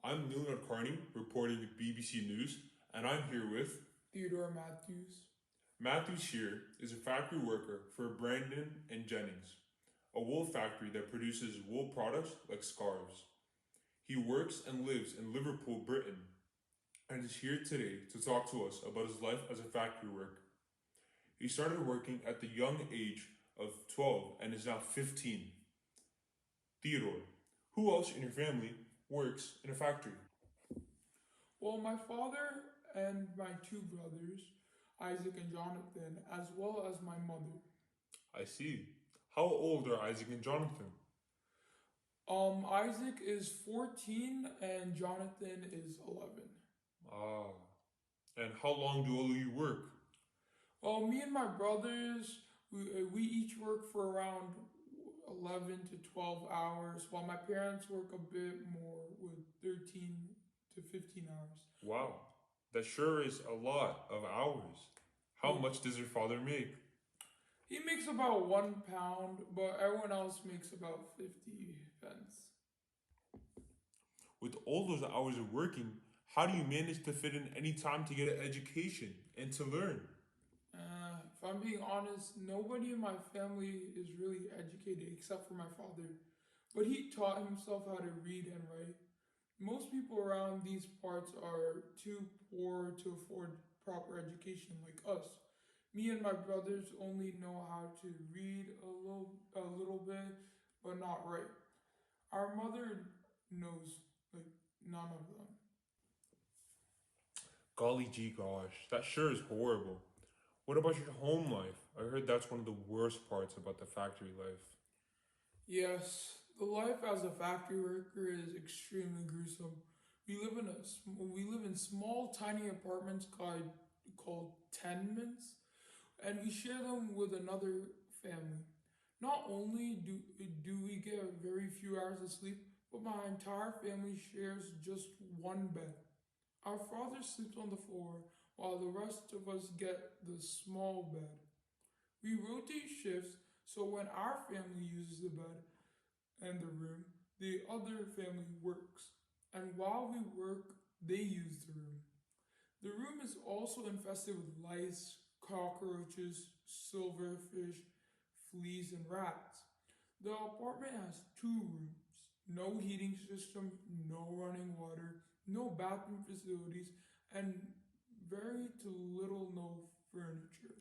I'm Neel Nadkarni, reporting at BBC News, and I'm here with Theodore Matthews. Matthew Shear is a factory worker for Brandon and Jennings, a wool factory that produces wool products like scarves. He works and lives in Liverpool, Britain, and is here today to talk to us about his life as a factory worker. He started working at the young age of 12 and is now 15. Theodore, who else in your family works in a factory? Well, my father and my two brothers, Isaac and Jonathan, as well as my mother. I see. How old are Isaac and Jonathan? Isaac is 14 and Jonathan is 11. Ah. And how long do all of you work? Well, me and my brothers, we each work for around 11 to 12 hours, while my parents work a bit more with 13 to 15 hours. Wow. That sure is a lot of hours. How Well, much does your father make? he makes about £1, but everyone else makes about 50 pence. With all those hours of working, how do you manage to fit in any time to get an education and to learn? If I'm being honest, nobody in my family is really educated except for my father. But he taught himself how to read and write. Most people around these parts are too poor to afford proper education like us. Me and my brothers only know how to read a little bit, but not write. Our mother knows like none of them. Golly gee gosh, that sure is horrible. What about your home life? I heard that's one of the worst parts about the factory life. Yes, the life as a factory worker is extremely gruesome. We live in small, tiny apartments called tenements, and we share them with another family. Not only do we get very few hours of sleep, but my entire family shares just one bed. Our father sleeps on the floor, while the rest of us get the small bed. We rotate shifts, so when our family uses the bed and the room, the other family works. And while we work, they use the room. The room is also infested with lice, cockroaches, silverfish, fleas, and rats. The apartment has two rooms, no heating system, no running water, no bathroom facilities, and very to little no furniture.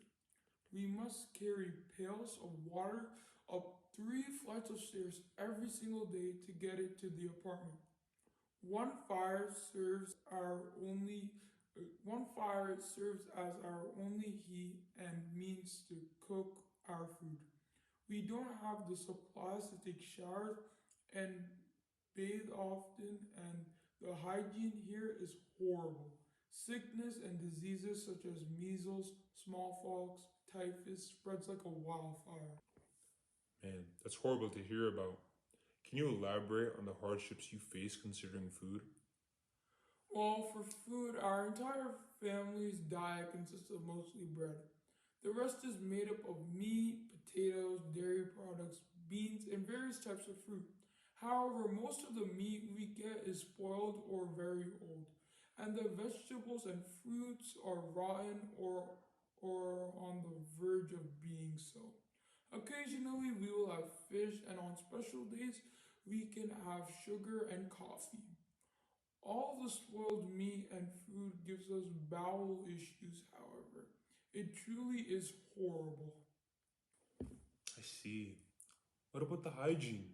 We must carry pails of water up 3 flights of stairs every single day to get it to the apartment. One fire serves our only One fire serves as our only heat and means to cook our food. We don't have the supplies to take showers and bathe often, and the hygiene here is horrible. Sickness and diseases such as measles, smallpox, typhus spreads like a wildfire. Man, that's horrible to hear about. Can you elaborate on the hardships you face considering food? Well, for food, our entire family's diet consists of mostly bread. The rest is made up of meat, potatoes, dairy products, beans, and various types of fruit. However, most of the meat we get is spoiled or very old, and the vegetables and fruits are rotten or on the verge of being so. Occasionally, we will have fish, and on special days, we can have sugar and coffee. All the spoiled meat and food gives us bowel issues, however. It truly is horrible. I see. What about the hygiene?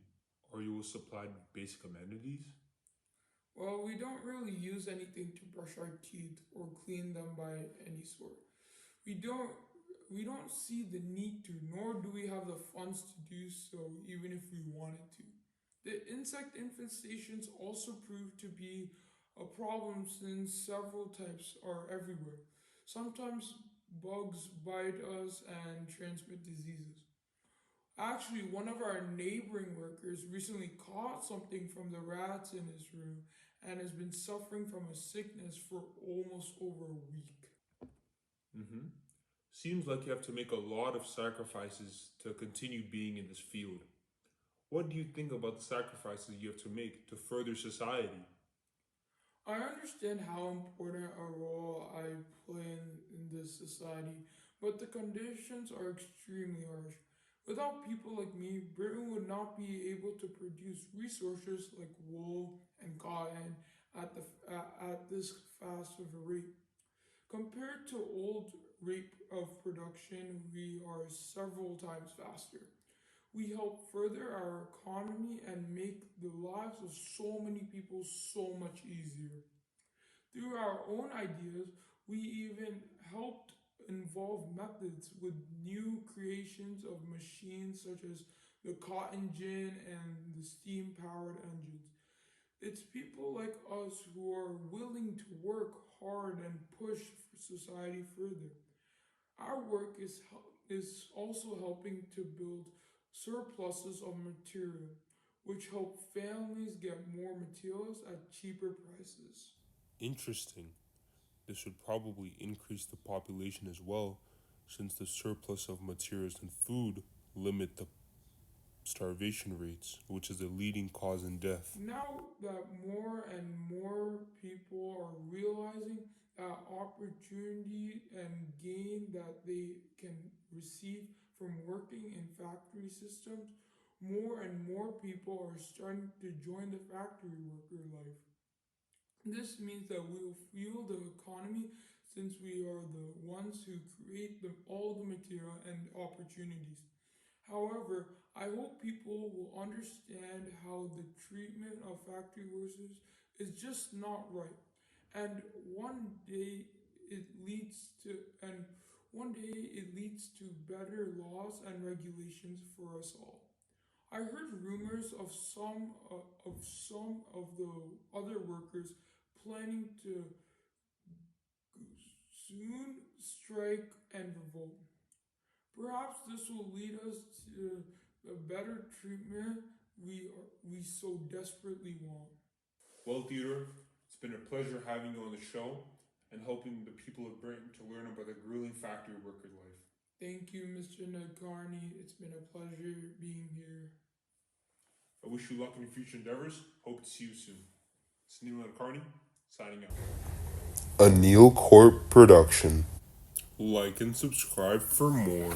Are you supplied with basic amenities? Well, we don't really use anything to brush our teeth or clean them by any sort. We don't we don't see the need to, nor do we have the funds to do so, even if we wanted to. The insect infestations also prove to be a problem since several types are everywhere. Sometimes bugs bite us and transmit diseases. Actually, one of our neighboring workers recently caught something from the rats in his room and has been suffering from a sickness for almost over a week. Mm-hmm. Seems like you have to make a lot of sacrifices to continue being in this field. What do you think about the sacrifices you have to make to further society? I understand how important a role I play in this society, but the conditions are extremely harsh. Without people like me, Britain would not be able to produce resources like wool and cotton at this fast of a rate. Compared to old rate of production, we are several times faster. We help further our economy and make the lives of so many people so much easier. Through our own ideas, we even helped involve methods with new creations of machines such as the cotton gin and the steam powered engines. It's people like us who are willing to work hard and push society further. Our work is also helping to build surpluses of material, which help families get more materials at cheaper prices. Interesting. This would probably increase the population as well, since the surplus of materials and food limit the starvation rates, which is the leading cause in death. Now that more and more people are realizing that opportunity and gain that they can receive from working in factory systems, more and more people are starting to join the factory worker life. This means that we will fuel the economy since we are the ones who create all the material and opportunities. However, I hope people will understand how the treatment of factory workers is just not right. And one day it leads to and one day it leads to better laws and regulations for us all. I heard rumors of some of the other workers planning to soon strike and revolt. Perhaps this will lead us to the better treatment we so desperately want. Well, Theodore, it's been a pleasure having you on the show and helping the people of Britain to learn about the grueling factory worker life. Thank you, Mr. Nadkarni. It's been a pleasure being here. I wish you luck in your future endeavors. Hope to see you soon. It's Neel Nadkarni, signing out. A Neel Corp production. Like and subscribe for more.